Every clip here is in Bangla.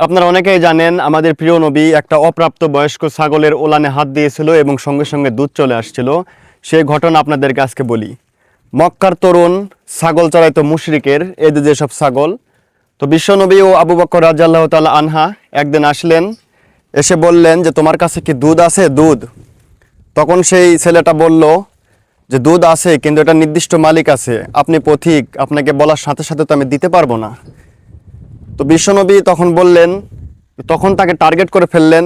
আপনারা অনেকেই জানেন আমাদের প্রিয় নবী একটা অপ্রাপ্ত বয়স্ক ছাগলের ওলানে হাত দিয়েছিল এবং সঙ্গে সঙ্গে দুধ চলে আসছিল। সেই ঘটনা আপনাদেরকে আজকে বলি। মক্কার তরুণ ছাগল চড়াইতো মুশরিকের এই যে যেসব ছাগল। তো বিশ্বনবী ও আবু বকর রাদিয়াল্লাহু তাআলা আনহা একদিন আসলেন, এসে বললেন যে তোমার কাছে কি দুধ আছে? দুধ। তখন সেই ছেলেটা বলল যে দুধ আছে, কিন্তু এটা নির্দিষ্ট মালিক আছে, আপনি পথিক, আপনাকে বলার সাথে সাথে তো আমি দিতে পারবো না। তো বিশ্বনবী তখন তাকে টার্গেট করে ফেললেন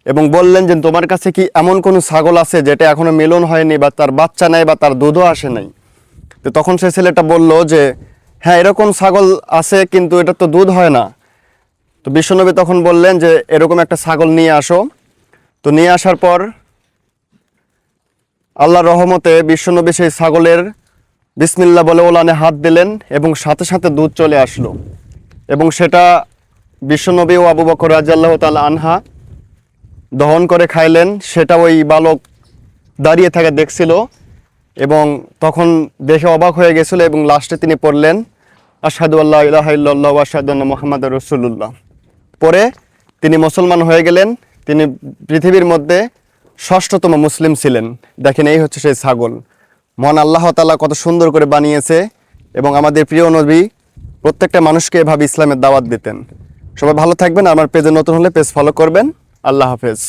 এবং বললেন যে তোমার কাছে কি এমন কোনো ছাগল আছে যেটা এখনো মিলন হয়নি বা তার বাচ্চা নাই বা তার দুধও আসে নাই? তো তখন সেই ছেলেটা বলল যে হ্যাঁ, এরকম ছাগল আছে, কিন্তু এটা তো দুধ হয় না। তো বিশ্বনবী তখন বললেন যে এরকম একটা ছাগল নিয়ে আসো। তো নিয়ে আসার পর আল্লাহর রহমতে বিশ্বনবী সেই ছাগলের বিসমিল্লাহ বলে ওলানে হাত দিলেন এবং সাথে সাথে দুধ চলে আসলো। এবং সেটা বিশ্বনবী ও আবু বকর রাদিয়াল্লাহু তাআলা আনহা দহন করে খাইলেন। সেটা ওই বালক দাঁড়িয়ে থাকে দেখছিল এবং তখন দেখে অবাক হয়ে গেছিল এবং লাস্টে তিনি পড়লেন আশহাদু আল্লা ইলাহা ইল্লাল্লাহ ওয়া আশহাদু আন্না মুহাম্মাদুর রাসূলুল্লাহ। পরে তিনি মুসলমান হয়ে গেলেন। তিনি পৃথিবীর মধ্যে ষষ্ঠতম মুসলিম ছিলেন। দেখেন, এই হচ্ছে সেই ছাগল। মহান আল্লাহ তাআলা কত সুন্দর করে বানিয়েছে এবং আমাদের প্রিয় নবী প্রত্যেকটা মানুষকে এভাবে ইসলামের দাওয়াত দিতেন। সবাই ভালো থাকবেন। আমার পেজে নতুন হলে পেজ ফলো করবেন। আল্লাহ হাফেজ।